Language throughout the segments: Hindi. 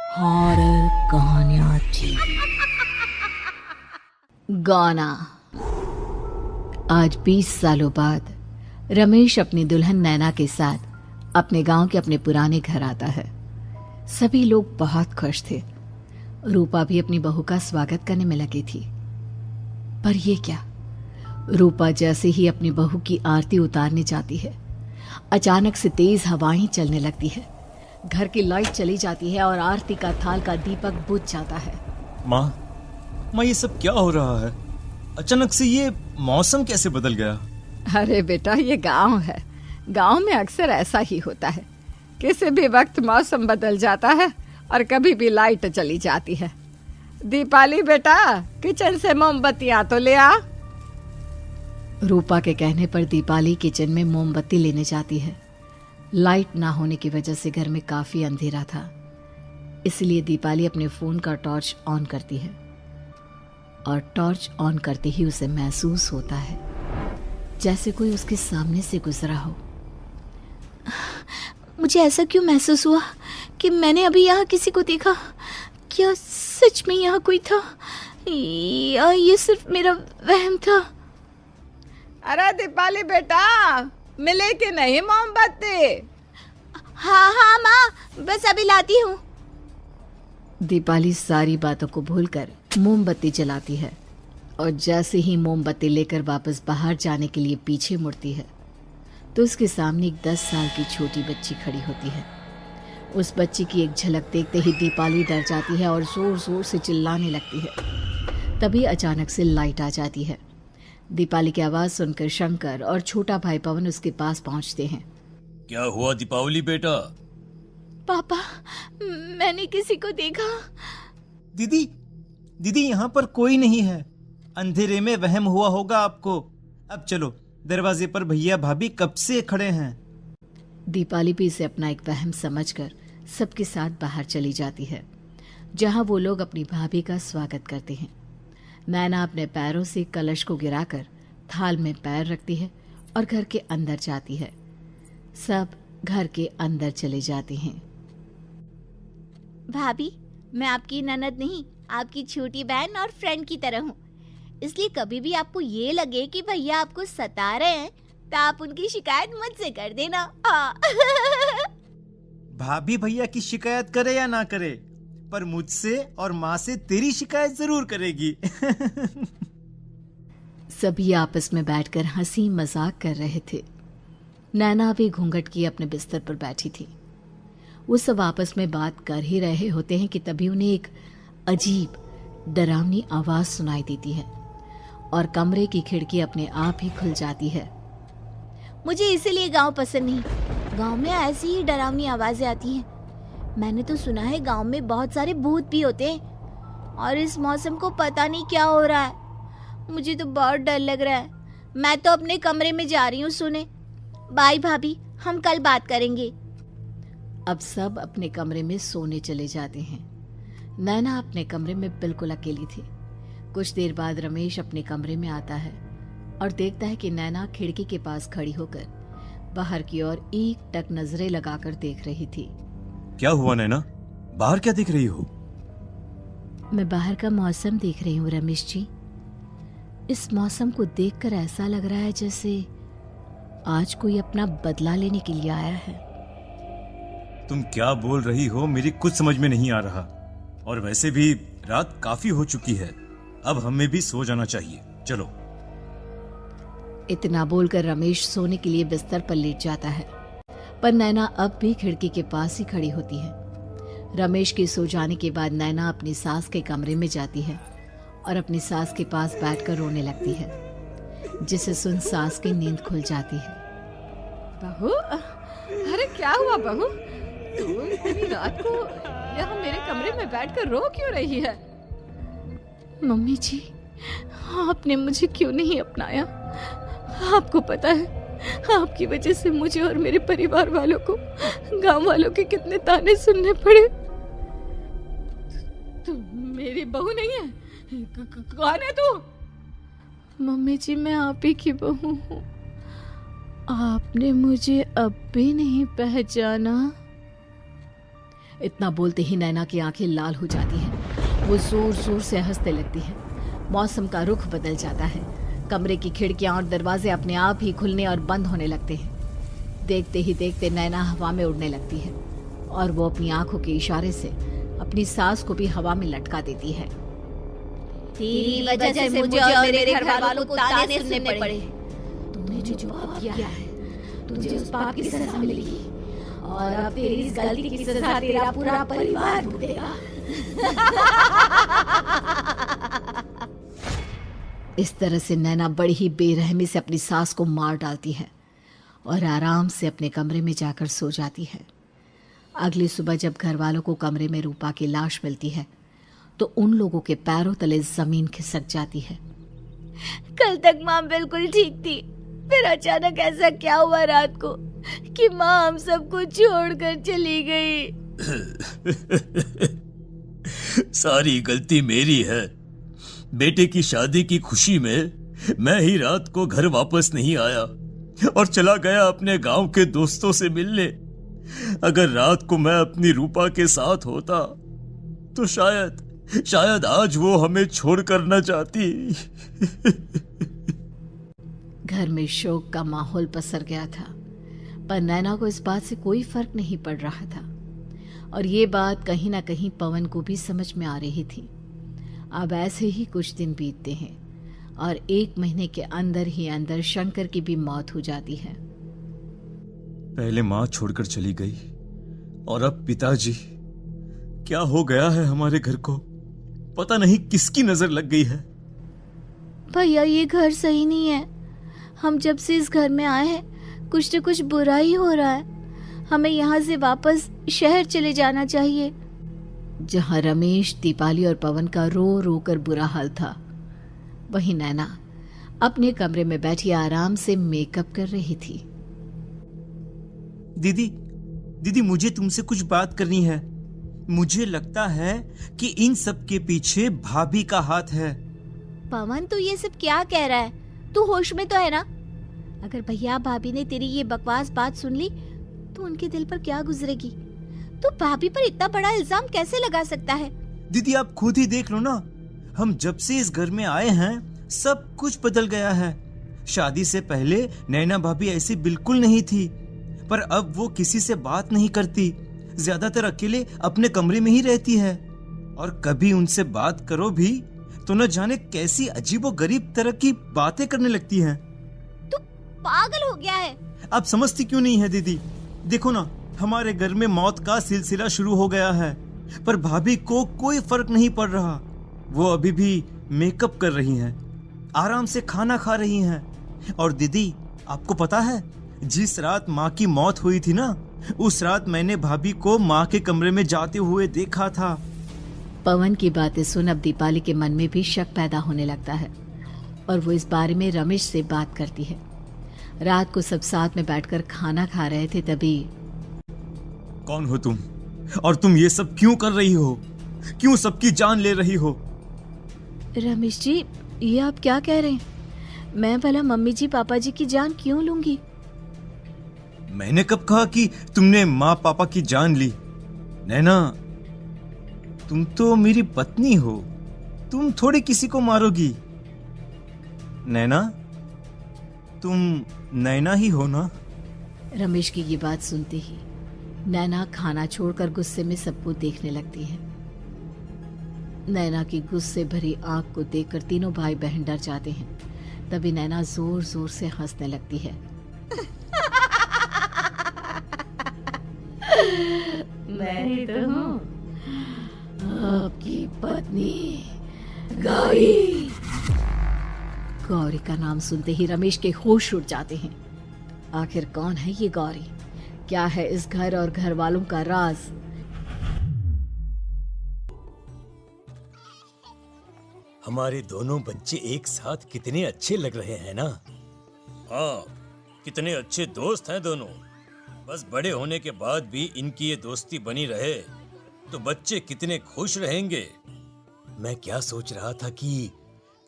हॉरर कहानियां थी। गाना। आज 20 सालों बाद रमेश अपनी दुल्हन नैना के साथ अपने गांव के अपने पुराने घर आता है। सभी लोग बहुत खुश थे। रूपा भी अपनी बहू का स्वागत करने में लगी थी। पर ये क्या, रूपा जैसे ही अपनी बहू की आरती उतारने जाती है, अचानक से तेज हवाएं चलने लगती है। घर की लाइट चली जाती है और आरती का थाल का दीपक बुझ जाता है। माँ, ये सब क्या हो रहा है? अचानक से ये मौसम कैसे बदल गया? अरे बेटा, ये गांव है। गांव में अक्सर ऐसा ही होता है। किसी भी वक्त मौसम बदल जाता है और कभी भी लाइट चली जाती है। दीपाली बेटा, किचन से मोमबत्तियां तो ले आ। रूपा के कहने पर दीपाली किचन में मोमबत्ती लेने जाती है। लाइट ना होने की वजह से घर में काफी अंधेरा था, इसलिए दीपाली अपने फोन का टॉर्च ऑन करती है और टॉर्च ऑन करते ही उसे महसूस होता है जैसे कोई उसके सामने से गुजरा हो। मुझे ऐसा क्यों महसूस हुआ कि मैंने अभी यहाँ किसी को देखा? क्या सच में यहाँ कोई था या ये सिर्फ मेरा वहम था? अरे दीपाली बेटा, मिले कि नहीं मोमबत्ती? हाँ माँ, बस अभी लाती हूँ। दीपाली सारी बातों को भूलकर मोमबत्ती जलाती है और जैसे ही मोमबत्ती लेकर वापस बाहर जाने के लिए पीछे मुड़ती है तो उसके सामने एक 10 साल की छोटी बच्ची खड़ी होती है। उस बच्ची की एक झलक देखते ही दीपाली डर जाती है और जोर जोर से चिल्लाने लगती है। तभी अचानक से लाइट आ जाती है। दीपाली की आवाज सुनकर शंकर और छोटा भाई पवन उसके पास पहुंचते हैं। क्या हुआ दीपावली बेटा? पापा, मैंने किसी को देखा। दीदी यहाँ पर कोई नहीं है। अंधेरे में वहम हुआ होगा आपको। अब चलो, दरवाजे पर भैया भाभी कब से खड़े हैं। दीपाली भी इसे अपना एक वहम समझकर सबके साथ बाहर चली जाती है, जहां वो लोग अपनी भाभी का स्वागत करते हैं। नैना अपने पैरों से कलश को गिराकर थाल में पैर रखती है और घर के अंदर जाती है। सब घर के अंदर चले जाते हैं। भाभी, मैं आपकी ननद नहीं, आपकी छोटी बहन और फ्रेंड की तरह हूँ। इसलिए कभी भी आपको ये लगे कि भैया आपको सता रहे हैं तो आप उनकी शिकायत मुझसे कर देना। भाभी भैया की शिकायत करे या ना करे, पर मुझसे और माँ से तेरी शिकायत जरूर करेगी। सभी आपस में बैठकर हंसी मजाक कर रहे थे। नैना भी घूंघट किए अपने बिस्तर पर बैठी थी। वो सब आपस में बात कर ही रहे होते हैं कि तभी उन्हें एक अजीब डरावनी आवाज सुनाई देती है और कमरे की खिड़की अपने आप ही खुल जाती है। मुझे इसीलिए गांव पसंद नहीं। गांव में ऐसी ही डरावनी आवाजें आती हैं। मैंने तो सुना है गांव में बहुत सारे भूत भी होते हैं और इस मौसम को पता नहीं क्या हो रहा है। मुझे तो बहुत डर लग रहा है। मैं तो अपने कमरे में जा रही हूँ सोने। बाय भाभी, हम कल बात करेंगे। अब सब अपने कमरे में सोने चले जाते हैं। नैना अपने कमरे में बिल्कुल अकेली थी। कुछ देर बाद रमेश अपने कमरे में आता है और देखता है कि नैना खिड़की के पास खड़ी होकर बाहर की ओर एक टक नजरें लगाकर देख रही थी। क्या हुआ नैना? बाहर क्या देख रही हो? मैं बाहर का मौसम देख रही हूँ रमेश जी। इस मौसम को देखकर ऐसा लग रहा है जैसे आज कोई अपना बदला लेने के लिए आया है। तुम क्या बोल रही हो? मेरी कुछ समझ में नहीं आ रहा। और वैसे भी रात काफी हो चुकी है, अब हमें भी सो जाना चाहिए। चलो। इतना बोलकर रमेश सोने के लिए बिस्तर पर लेट जाता है, पर नैना अब भी खिड़की के पास ही खड़ी होती है। रमेश के सो जाने के बाद नैना अपनी सास के कमरे में जाती है और अपनी सास के पास बैठकर रोने लगती है, जिसे सुन सास की नींद खुल जाती है। बहू, अरे क्या हुआ बहू? तू इतनी रात को यहाँ मेरे कमरे में बैठकर रो क्यों रही है? मम्मी जी, आपने मुझे क्यों नहीं अपनाया? आपको पता है, आपकी वजह से मुझे और मेरे परिवार वालों को गांव वालों के कितने ताने सुनने पड़े। तू मेरी बहू नहीं है? कौन है तू? मम्मी जी, मैं आप ही की बहू हूँ। आपने मुझे अब भी नहीं पहचाना? इतना बोलते ही नैना की आंखें लाल हो जाती हैं। वो जोर जोर से हंसने लगती है। मौसम का रुख बदल जाता है। कमरे की खिड़कियां और दरवाजे अपने आप ही खुलने और बंद होने लगते हैं। देखते ही देखते नैना हवा में उड़ने लगती है और वो अपनी आंखों के इशारे से अपनी सास को भी हवा में लटका देती है। तेरी वजह से मुझे और मेरे घर वालों को ताने सुनने पड़े। तूने जो पाप किया है, तुझे उस पाप की सजा मिलेगी और अब तेरी इस गलती की सजा तेरा पूरा परिवार भुगतेगा। इस तरह से नैना बड़ी ही बेरहमी से अपनी सास को मार डालती है और आराम से अपने कमरे में जाकर सो जाती है। अगली सुबह जब घर वालों को कमरे में रूपा की लाश मिलती है तो उन लोगों के पैरों तले जमीन खिसक जाती है। कल तक माँ बिल्कुल ठीक थी, फिर अचानक ऐसा क्या हुआ रात को कि माँ हम सबको छोड़कर चली गई। सारी गलती मेरी है। बेटे की शादी की खुशी में मैं ही रात को घर वापस नहीं आया और चला गया अपने गांव के दोस्तों से मिलने। अगर रात को मैं अपनी रूपा के साथ होता तो शायद आज वो हमें छोड़कर न जाती। घर में शोक का माहौल पसर गया था, पर नैना को इस बात से कोई फर्क नहीं पड़ रहा था और ये बात कहीं ना कहीं पवन को भी समझ में आ रही थी। अब ऐसे ही कुछ दिन बीतते हैं और 1 महीने के अंदर ही अंदर शंकर की भी मौत हो जाती है। पहले माँ छोड़कर चली गई और अब पिताजी। क्या हो गया है हमारे घर को? पता नहीं किसकी नजर लग गई है। भैया ये घर सही नहीं है। हम जब से इस घर में आए हैं कुछ न कुछ बुरा ही हो रहा है। हमें यहाँ से वापस शहर चले जाना चाहिए। जहाँ रमेश, दीपाली और पवन का रो रो कर बुरा हाल था, वहीं नैना अपने कमरे में बैठी आराम से मेकअप कर रही थी। दीदी मुझे तुमसे कुछ बात करनी है। मुझे लगता है कि इन सब के पीछे भाभी का हाथ है। पवन तू ये सब क्या कह रहा है? तू होश में तो है ना? अगर भैया भाभी ने तेरी ये बकवास बात सुन ली तो उनके दिल पर क्या गुजरेगी? तू भाभी पर इतना बड़ा इल्जाम कैसे लगा सकता है? दीदी आप खुद ही देख लो ना, हम जब से इस घर में आए हैं सब कुछ बदल गया है। शादी से पहले नैना भाभी ऐसी बिल्कुल नहीं थी, पर अब वो किसी से बात नहीं करती, ज्यादातर अकेले अपने कमरे में ही रहती है और कभी उनसे बात करो भी तो न जाने कैसी अजीबोगरीब तरह की बातें करने लगती हैं। तू पागल हो गया है? आप समझती क्यों नहीं है दीदी? देखो ना, हमारे घर में मौत का सिलसिला शुरू हो गया है, पर भाभी को कोई फर्क नहीं पड़ रहा। वो अभी भी मेकअप कर रही हैं, आराम से खाना खा रही हैं। और दीदी आपको पता है, जिस रात माँ की मौत हुई थी ना, उस रात मैंने भाभी को माँ के कमरे में जाते हुए देखा था। पवन की बातें सुन अब दीपाली के मन में भी शक पैदा होने लगता है और वो इस बारे में रमेश से बात करती है। रात को सब साथ में बैठकर खाना खा रहे थे, तभी कौन हो तुम और तुम ये सब क्यों कर रही हो? क्यों सबकी जान ले रही हो? रमेश जी, ये आप क्या कह रहे हैं? मैं भला मम्मी जी पापा जी की जान क्यों लूंगी? मैंने कब कहा कि तुमने माँ पापा की जान ली? नैना, तुम तो मेरी पत्नी हो, तुम थोड़ी किसी को मारोगी। नैना, तुम नैना ही हो ना? रमेश की ये बात सुनते ही नैना खाना छोड़कर गुस्से में सबको देखने लगती है। नैना की गुस्से भरी आंख को देखकर तीनों भाई बहन डर जाते हैं। तभी नैना जोर जोर से हंसने लगती है। मैं ही तो हूँ, आपकी पत्नी गौरी। गौरी का नाम सुनते ही रमेश के होश उड़ जाते हैं। आखिर कौन है ये गौरी? क्या है इस घर और घर वालों का राज? हमारे दोनों बच्चे एक साथ कितने अच्छे लग रहे हैं ना? हाँ, कितने अच्छे दोस्त हैं दोनों। बस बड़े होने के बाद भी इनकी ये दोस्ती बनी रहे तो बच्चे कितने खुश रहेंगे। मैं क्या सोच रहा था कि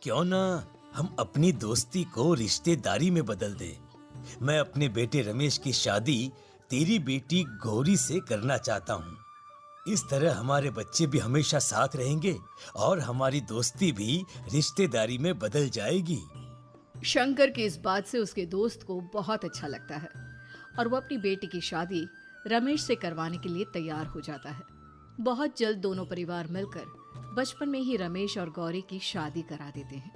क्यों ना हम अपनी दोस्ती को रिश्तेदारी में बदल दें। मैं अपने बेटे रमेश की शादी तेरी बेटी गौरी से करना चाहता हूँ। इस तरह हमारे बच्चे भी हमेशा साथ रहेंगे और हमारी दोस्ती भी रिश्तेदारी में बदल जाएगी। शंकर की इस बात से उसके दोस्त को बहुत अच्छा लगता है और वो अपनी बेटी की शादी रमेश से करवाने के लिए तैयार हो जाता है। बहुत जल्द दोनों परिवार मिलकर बचपन में ही रमेश और गौरी की शादी करा देते हैं।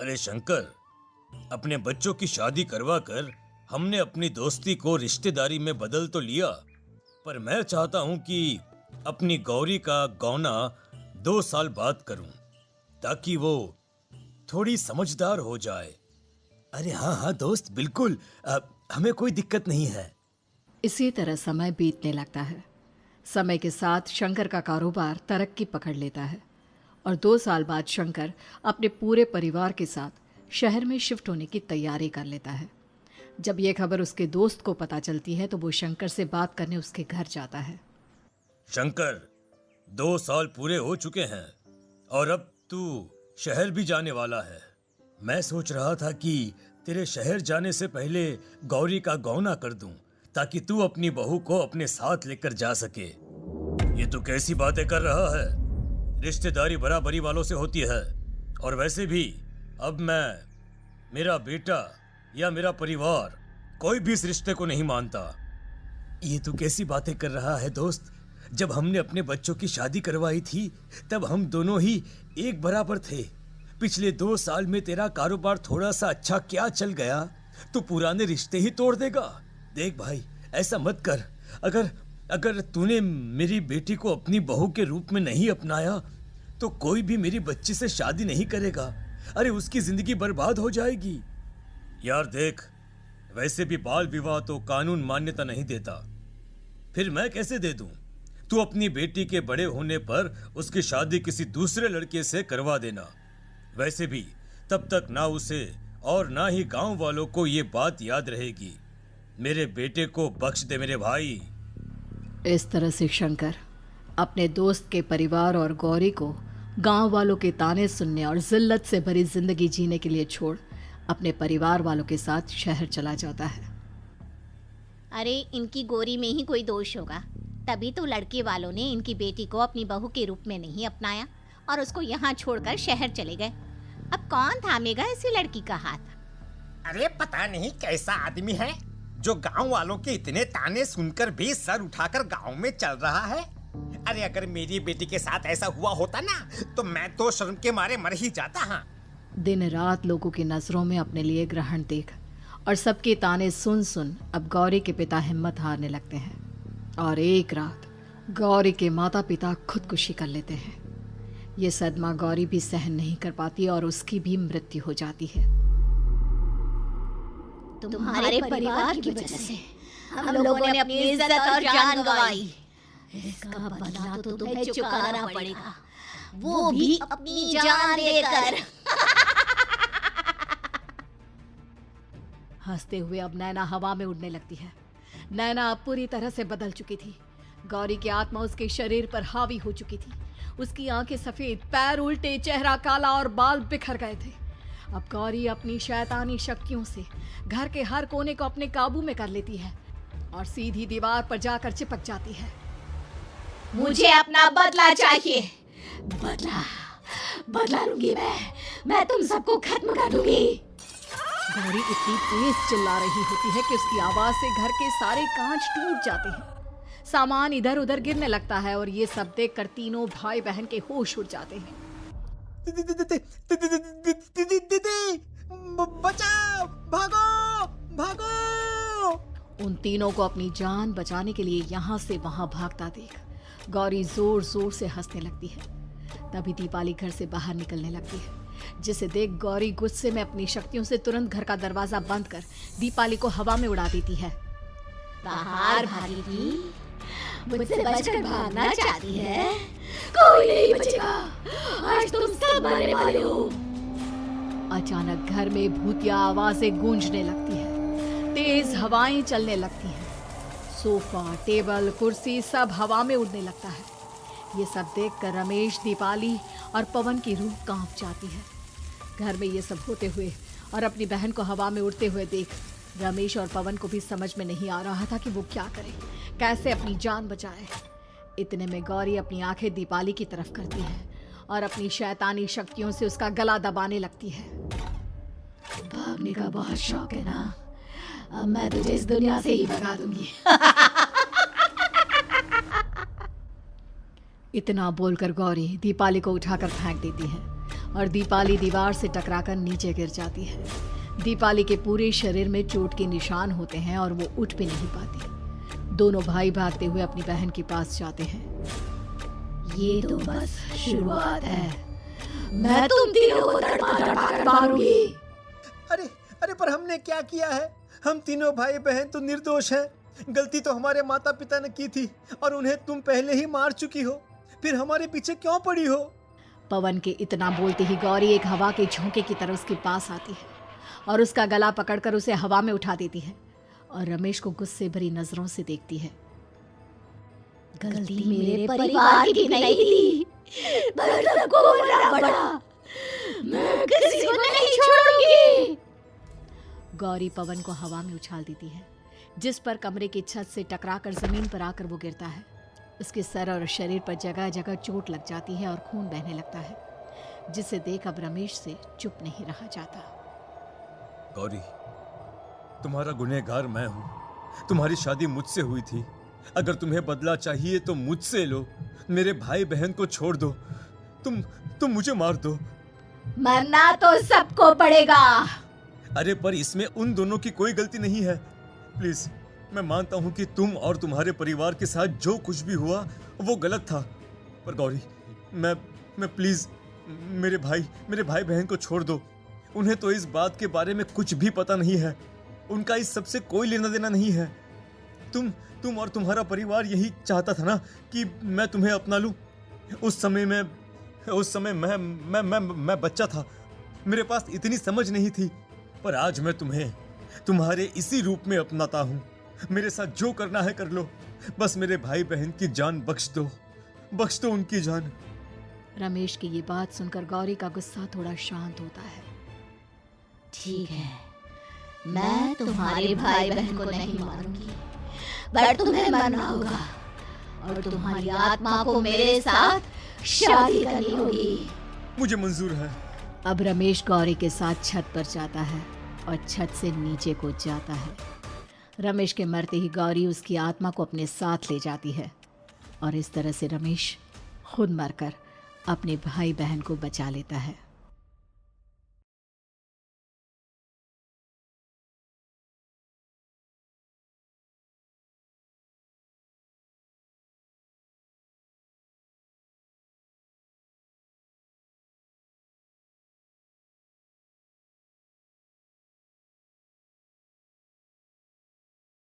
अरे शंकर, अपने बच्चों की शादी करवा कर हमने अपनी दोस्ती को रिश्तेदारी में बदल तो लिया, पर मैं चाहता हूं कि अपनी गौरी का गौना 2 साल बाद करूं, ताकि वो थोड़ी समझदार हो जाए। अरे हाँ हाँ दोस्त, बिल्कुल, हमें कोई दिक्कत नहीं है। इसी तरह समय बीतने लगता है। समय के साथ शंकर का कारोबार तरक्की पकड़ लेता है और 2 साल बाद शंकर अपने पूरे परिवार के साथ शहर में शिफ्ट होने की तैयारी कर लेता है। जब यह खबर उसके दोस्त को पता चलती है तो वो शंकर से बात करने उसके घर जाता है। शंकर, 2 साल पूरे हो चुके हैं और अब तू शहर भी जाने वाला है। मैं सोच रहा था कि तेरे शहर जाने से पहले गौरी का गौना कर दूं, ताकि तू अपनी बहू को अपने साथ लेकर जा सके। ये तू कैसी बातें कर रहा है? रिश्तेदारी बराबरी वालों से होती है, और वैसे भी अब मेरा बेटा या मेरा परिवार कोई भी इस रिश्ते को नहीं मानता। ये तू कैसी बातें कर रहा है दोस्त? जब हमने अपने बच्चों की शादी करवाई थी तब हम दोनों ही एक बराबर थे। पिछले 2 साल में तेरा कारोबार थोड़ा सा अच्छा क्या चल गया, तू पुराने रिश्ते ही तोड़ देगा। देख भाई, ऐसा मत कर। अगर तूने मेरी बेटी को अपनी बहू के रूप में नहीं अपनाया तो कोई भी मेरी बच्ची से शादी नहीं करेगा। अरे उसकी जिंदगी बर्बाद हो जाएगी। यार देख, वैसे भी बाल विवाह तो कानून मान्यता नहीं देता, फिर मैं कैसे दे दूं? तू अपनी बेटी के बड़े होने पर उसकी शादी किसी दूसरे लड़के से करवा देना। वैसे भी तब तक ना उसे और ना ही गांव वालों को ये बात याद रहेगी। मेरे बेटे को बख्श दे मेरे भाई। इस तरह से शंकर अपने दोस्त के परिवार और गौरी को गांव वालों के ताने सुनने और जिल्लत से भरी जिंदगी जीने के लिए छोड़ अपने परिवार वालों के साथ शहर चला जाता है। अरे इनकी गौरी में ही कोई दोष होगा, तभी तो लड़के वालों ने इनकी बेटी को अपनी बहू के रूप में नहीं अपनाया और उसको यहाँ छोड़कर शहर चले गए। अब कौन थामेगा ऐसी लड़की का हाथ? अरे पता नहीं कैसा आदमी है जो गांव वालों के इतने ताने सुनकर भी सर उठाकर गांव में चल रहा है। अरे अगर मेरी बेटी के साथ ऐसा हुआ होता ना तो मैं तो शर्म के मारे मर ही जाता। हाँ, दिन रात लोगों की नजरों में अपने लिए ग्रहण देख और सबके ताने सुन सुन अब गौरी के पिता हिम्मत हारने लगते हैं और एक रात गौरी के माता पिता खुदकुशी कर लेते हैं। ये सदमा गौरी भी सहन नहीं कर पाती और उसकी भी मृत्यु हो जाती है। तुम्हारे परिवार की वजह से हम लोगों ने अपनी इज्जत और जान गंवाई। इसका बदला तो तुम्हें चुकाना पड़ेगा, वो भी अपनी जान देकर। हंसते हुए अब नैना हवा में उड़ने लगती है। नैना अब पूरी तरह से बदल चुकी थी। गौरी की आत्मा उसके शरीर पर हावी हो चुकी थी। उसकी आंखें सफेद, पैर उल्टे, चेहरा काला और बाल बिखर गए थे। अब गौरी अपनी शैतानी शक्तियों से घर के हर कोने को अपने काबू में कर लेती है और सीधी दीवार पर जाकर चिपक जाती है। मुझे अपना बदला चाहिए। बदला लूंगी मैं तुम सबको खत्म कर दूंगी। गौरी इतनी तेज चिल्ला रही होती है कि उसकी आवाज से घर के सारे कांच टूट जाते हैं। सामान इधर उधर गिरने लगता है और ये सब देखकर तीनों भाई बहन के होश उड़ जाते हैं। बचाओ, भागो भागो। उन तीनों को अपनी जान बचाने के लिए यहाँ से वहां भागता देख गौरी जोर जोर से हंसने लगती है। तभी दीपाली घर से बाहर निकलने लगती है, जिसे देख गौरी गुस्से में अपनी शक्तियों से तुरंत घर का दरवाजा बंद कर दीपाली को हवा में उड़ा देती है। बाहर भागेगी, मुझसे बचकर भागना चाहती है? कोई नहीं बचेगा, आज तुम सब मरने वाले हो। अचानक घर में भूतिया आवाजें गूंजने लगती है, तेज हवाएं चलने लगती हैं। सोफा, टेबल, कुर्सी सब हवा में उड़ने लगता है। ये सब देखकर रमेश, दीपाली और पवन की रूह कांप जाती है। घर में ये सब होते हुए और अपनी बहन को हवा में उड़ते हुए देख रमेश और पवन को भी समझ में नहीं आ रहा था कि वो क्या करे, कैसे अपनी जान बचाए। इतने में गौरी अपनी आंखें दीपाली की तरफ करती है और अपनी शैतानी शक्तियों से उसका गला दबाने लगती है। भागने का बहुत शौक है ना, अब मैं तुझे इस दुनिया से ही भगा दूंगी। इतना बोलकर गौरी दीपाली को उठाकर फेंक देती है और दीपाली दीवार से टकराकर नीचे गिर जाती है। दीपाली के पूरे शरीर में चोट के निशान होते हैं और वो उठ भी नहीं पाती। दोनों भाई भागते हुए अपनी बहन के पास जाते हैं। ये तो बस शुरुआत है, मैं तुम तीनों को तड़पा कर मारूंगी। अरे अरे, पर हमने क्या किया है? हम तीनों भाई बहन तो निर्दोष हैं। गलती तो हमारे माता पिता ने की थी और उन्हें तुम पहले ही मार चुकी हो, फिर हमारे पीछे क्यों पड़ी हो? पवन के इतना बोलते ही गौरी एक हवा के झोंके की तरह उसके पास आती है और उसका गला पकड़कर उसे हवा में उठा देती है और रमेश को गुस्से भरी नजरों से देखती है। गलती मेरे परिवार की नहीं थी, पर सबको मरना पड़ा। मैं किसी को नहीं छोड़ूंगी। गौरी पवन को हवा में उछाल देती है, जिस पर कमरे की छत से टकराकर जमीन पर आकर वो गिरता है। उसके सर और शरीर पर जगह जगह चोट लग जाती है और खून बहने लगता है, जिसे देख अब रमेश से चुप नहीं रहा जाता। गौरी, तुम्हारा गुनहगार मैं हूँ। तुम्हारी शादी मुझसे हुई थी। अगर तुम्हें बदला चाहिए तो मुझसे लो। मेरे भाई बहन को छोड़ दो। तुम मुझे मार दो। मरना तो सबको पड़ेगा। अरे पर इसमें उन दोनों की कोई गलती नहीं है। प्लीज, मैं मानता हूँ कि तुम और तुम्हारे परिवार के साथ जो कुछ भी हुआ वो गलत था, पर गौरी, मैं प्लीज मेरे भाई बहन को छोड़ दो। उन्हें तो इस बात के बारे में कुछ भी पता नहीं है। उनका इस सबसे कोई लेना देना नहीं है। तुम और तुम्हारा परिवार यही चाहता था ना कि मैं तुम्हें अपना लूं। उस समय मैं बच्चा था। मेरे पास इतनी समझ नहीं थी, पर आज मैं तुम्हें तुम्हारे इसी रूप में अपनाता हूं। मेरे साथ जो करना है कर लो, बस मेरे भाई बहन की जान बख्श दो उनकी जान। रमेश की ये बात सुनकर गौरी का गुस्सा थोड़ा शांत होता है। ठीक है, मैं तुम्हारे भाई बहन को नहीं मारूंगी, पर तुम्हें मरना होगा और तुम्हारी आत्मा को मेरे साथ शादी करनी होगी। मुझे मंजूर है। अब रमेश गौरी के साथ छत पर जाता है और छत से नीचे को जाता है। रमेश के मरते ही गौरी उसकी आत्मा को अपने साथ ले जाती है और इस तरह से रमेश खुद मरकर अपने भाई बहन को बचा लेता है।